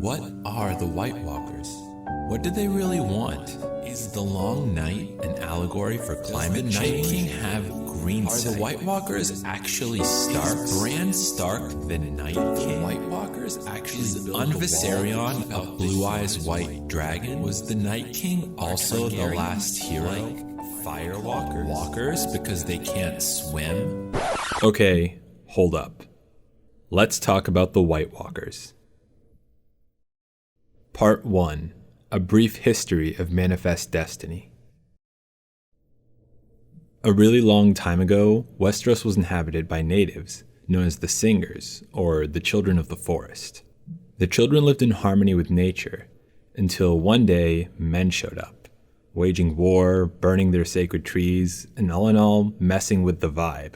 What are the White Walkers? What do they really want? Is the long night an allegory for climate change? Does the Night King have green sight? Are the White Walkers actually Stark? Is Bran Stark the Night King? The White Walkers actually built Viserion a Blue Eyes White Dragon? Was the Night King also the last hero? Fire walkers because they can't swim? Okay, hold up. Let's talk about the White Walkers. Part 1. A brief history of Manifest Destiny. A really long time ago, Westeros was inhabited by natives, known as the Singers, or the Children of the Forest. The children lived in harmony with nature, until one day men showed up, waging war, burning their sacred trees, and all in all, messing with the vibe.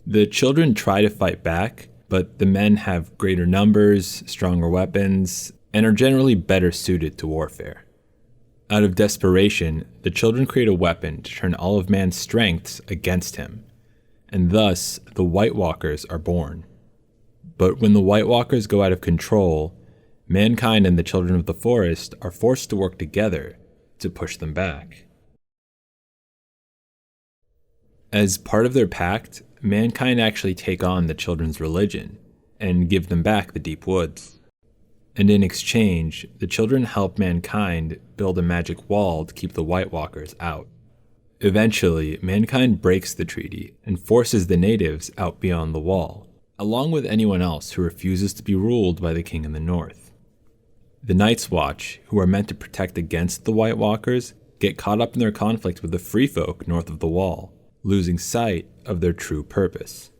The children try to fight back, but the men have greater numbers, stronger weapons, and are generally better suited to warfare. Out of desperation, the children create a weapon to turn all of man's strengths against him, and thus the White Walkers are born. But when the White Walkers go out of control, mankind and the Children of the Forest are forced to work together to push them back. As part of their pact, mankind actually take on the children's religion and give them back the deep woods. And in exchange, the children help mankind build a magic wall to keep the White Walkers out. Eventually, mankind breaks the treaty and forces the natives out beyond the wall, along with anyone else who refuses to be ruled by the king in the north. The Night's Watch, who are meant to protect against the White Walkers, get caught up in their conflict with the free folk north of the wall, losing sight of their true purpose.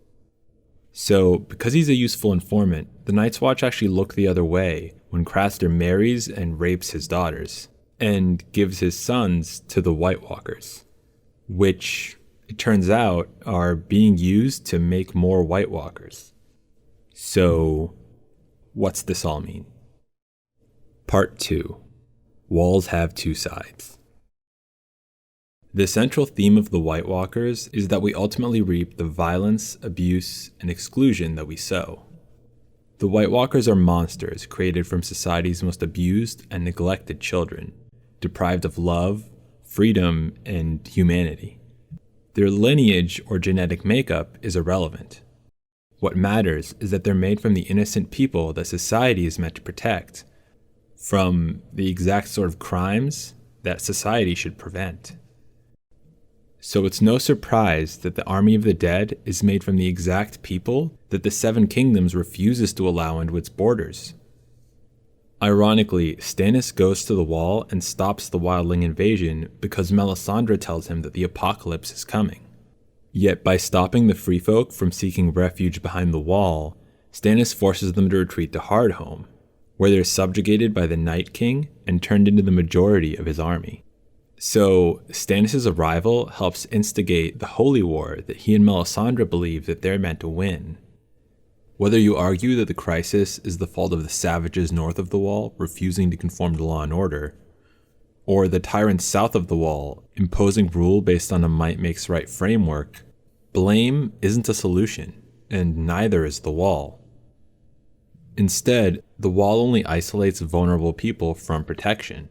So, because he's a useful informant, the Night's Watch actually look the other way when Craster marries and rapes his daughters, and gives his sons to the White Walkers, which, it turns out, are being used to make more White Walkers. So, what's this all mean? Part 2. Walls have two sides. The central theme of the White Walkers is that we ultimately reap the violence, abuse, and exclusion that we sow. The White Walkers are monsters created from society's most abused and neglected children, deprived of love, freedom, and humanity. Their lineage or genetic makeup is irrelevant. What matters is that they're made from the innocent people that society is meant to protect, from the exact sort of crimes that society should prevent. So it's no surprise that the Army of the Dead is made from the exact people that the Seven Kingdoms refuses to allow into its borders. Ironically, Stannis goes to the wall and stops the wildling invasion because Melisandre tells him that the apocalypse is coming. Yet by stopping the free folk from seeking refuge behind the wall, Stannis forces them to retreat to Hardhome, where they're subjugated by the Night King and turned into the majority of his army. So, Stannis' arrival helps instigate the holy war that he and Melisandre believe that they're meant to win. Whether you argue that the crisis is the fault of the savages north of the wall refusing to conform to law and order, or the tyrants south of the wall imposing rule based on a might makes right framework, blame isn't a solution, and neither is the wall. Instead, the wall only isolates vulnerable people from protection,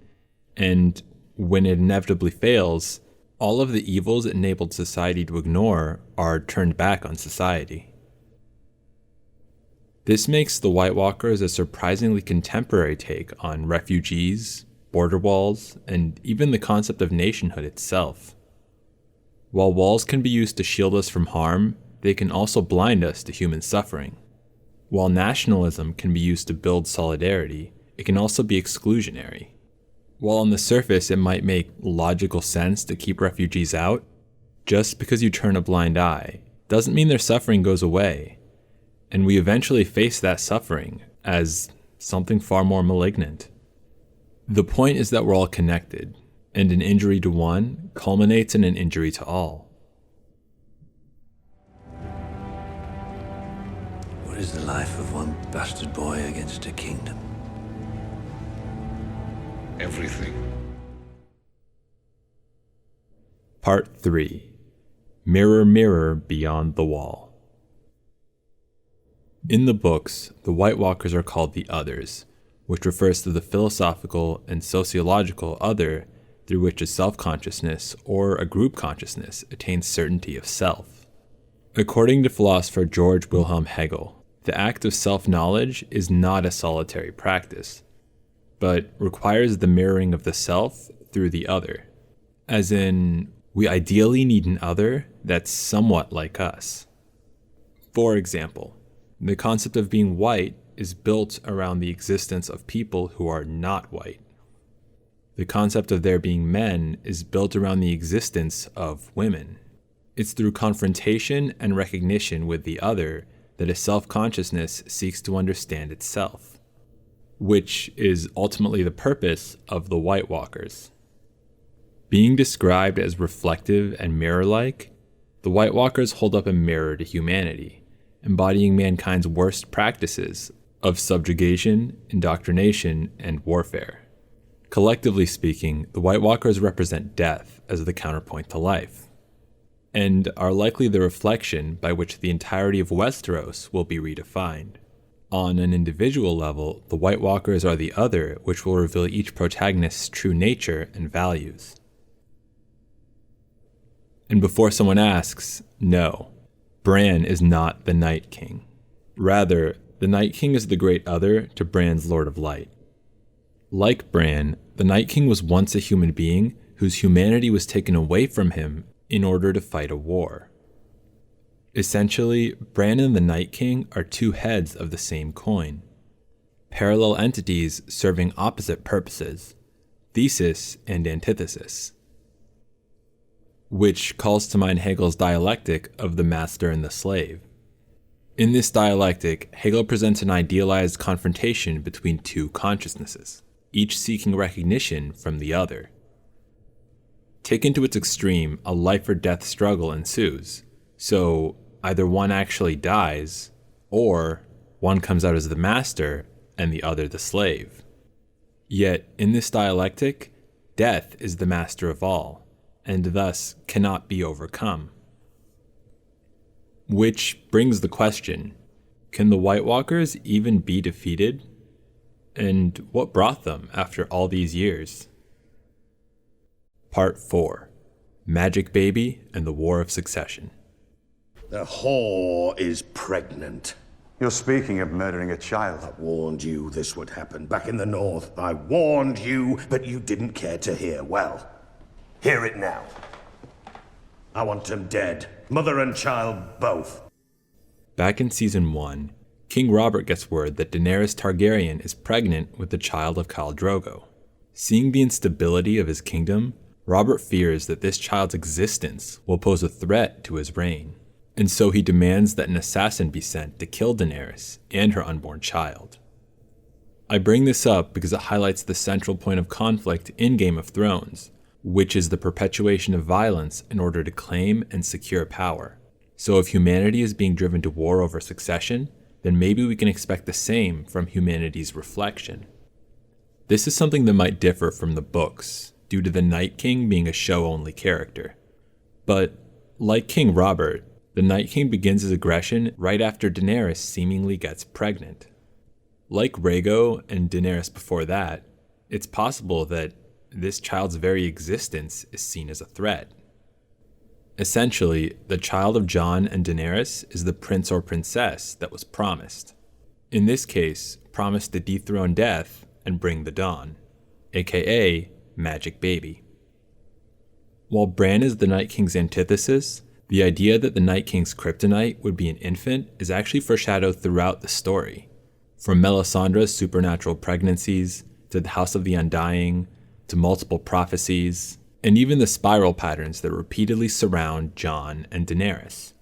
and when it inevitably fails, all of the evils it enabled society to ignore are turned back on society. This makes the White Walkers a surprisingly contemporary take on refugees, border walls, and even the concept of nationhood itself. While walls can be used to shield us from harm, they can also blind us to human suffering. While nationalism can be used to build solidarity, it can also be exclusionary. While on the surface it might make logical sense to keep refugees out, just because you turn a blind eye doesn't mean their suffering goes away, and we eventually face that suffering as something far more malignant. The point is that we're all connected, and an injury to one culminates in an injury to all. What is the life of one bastard boy against a kingdom? Everything. Part 3. Mirror, Mirror Beyond the Wall. In the books, the White Walkers are called the Others, which refers to the philosophical and sociological other through which a self-consciousness or a group consciousness attains certainty of self. According to philosopher George Wilhelm Hegel, the act of self-knowledge is not a solitary practice, but requires the mirroring of the self through the other. As in, we ideally need an other that's somewhat like us. For example, the concept of being white is built around the existence of people who are not white. The concept of there being men is built around the existence of women. It's through confrontation and recognition with the other that a self-consciousness seeks to understand itself, which is ultimately the purpose of the White Walkers. Being described as reflective and mirror-like, the White Walkers hold up a mirror to humanity, embodying mankind's worst practices of subjugation, indoctrination, and warfare. Collectively speaking, the White Walkers represent death as the counterpoint to life, and are likely the reflection by which the entirety of Westeros will be redefined. On an individual level, the White Walkers are the other, which will reveal each protagonist's true nature and values. And before someone asks, no, Bran is not the Night King. Rather, the Night King is the great other to Bran's Lord of Light. Like Bran, the Night King was once a human being whose humanity was taken away from him in order to fight a war. Essentially, Bran and the Night King are two heads of the same coin, parallel entities serving opposite purposes, Thesis and Antithesis, which calls to mind Hegel's dialectic of the master and the slave. In this dialectic, Hegel presents an idealized confrontation between two consciousnesses, each seeking recognition from the other. Taken to its extreme, a life or death struggle ensues, so either one actually dies, or one comes out as the master and the other the slave. Yet, in this dialectic, death is the master of all, and thus cannot be overcome. Which brings the question, can the White Walkers even be defeated? And what brought them after all these years? Part 4. Magic Baby and the War of Succession. The whore is pregnant. You're speaking of murdering a child. I warned you this would happen back in the north. I warned you, but you didn't care to hear. Well, hear it now. I want them dead. Mother and child both. Back in Season 1, King Robert gets word that Daenerys Targaryen is pregnant with the child of Khal Drogo. Seeing the instability of his kingdom, Robert fears that this child's existence will pose a threat to his reign, and so he demands that an assassin be sent to kill Daenerys and her unborn child. I bring this up because it highlights the central point of conflict in Game of Thrones, which is the perpetuation of violence in order to claim and secure power. So if humanity is being driven to war over succession, then maybe we can expect the same from humanity's reflection. This is something that might differ from the books, due to the Night King being a show-only character. But, like King Robert, the Night King begins his aggression right after Daenerys seemingly gets pregnant. Like Rhaego and Daenerys before that, it's possible that this child's very existence is seen as a threat. Essentially, the child of Jon and Daenerys is the prince or princess that was promised. In this case, promised to dethrone death and bring the dawn, aka Magic Baby. While Bran is the Night King's antithesis, the idea that the Night King's kryptonite would be an infant is actually foreshadowed throughout the story. From Melisandre's supernatural pregnancies, to the House of the Undying, to multiple prophecies, and even the spiral patterns that repeatedly surround Jon and Daenerys.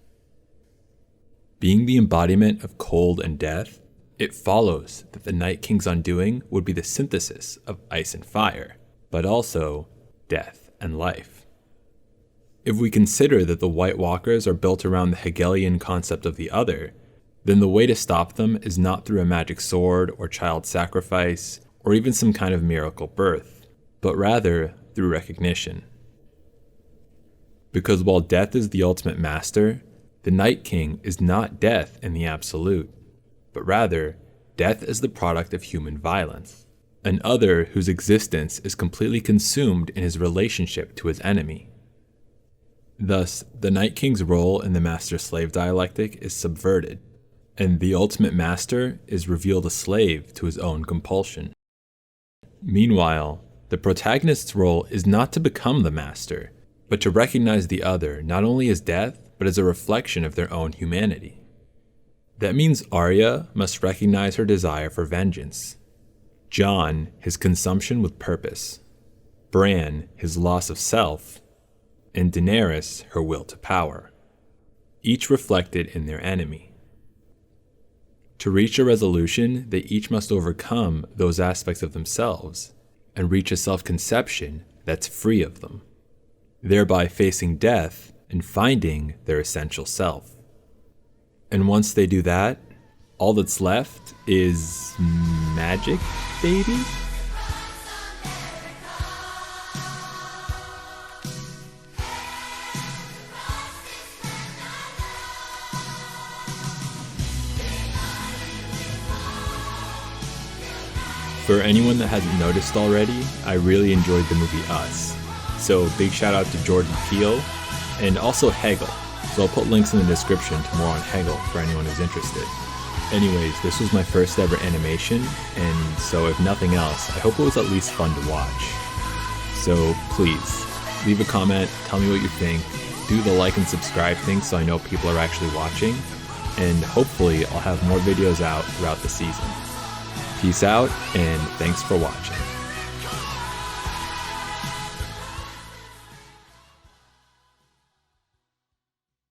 Being the embodiment of cold and death, it follows that the Night King's undoing would be the synthesis of ice and fire, but also death and life. If we consider that the White Walkers are built around the Hegelian concept of the other, then the way to stop them is not through a magic sword or child sacrifice or even some kind of miracle birth, but rather through recognition. Because while death is the ultimate master, the Night King is not death in the absolute, but rather death is the product of human violence, an other whose existence is completely consumed in his relationship to his enemy. Thus, the Night King's role in the Master Slave Dialectic is subverted, and the ultimate master is revealed a slave to his own compulsion. Meanwhile, the protagonist's role is not to become the master, but to recognize the other not only as death, but as a reflection of their own humanity. That means Arya must recognize her desire for vengeance, Jon his consumption with purpose, Bran his loss of self, and Daenerys her will to power, each reflected in their enemy. To reach a resolution, they each must overcome those aspects of themselves and reach a self-conception that's free of them, thereby facing death and finding their essential self. And once they do that, all that's left is magic, baby? For anyone that hasn't noticed already, I really enjoyed the movie Us. So big shout out to Jordan Peele and also Hegel. So I'll put links in the description to more on Hegel for anyone who's interested. Anyways, this was my first ever animation, and so if nothing else, I hope it was at least fun to watch. So please, leave a comment, tell me what you think, do the like and subscribe thing so I know people are actually watching, and hopefully I'll have more videos out throughout the season. Peace out, and thanks for watching.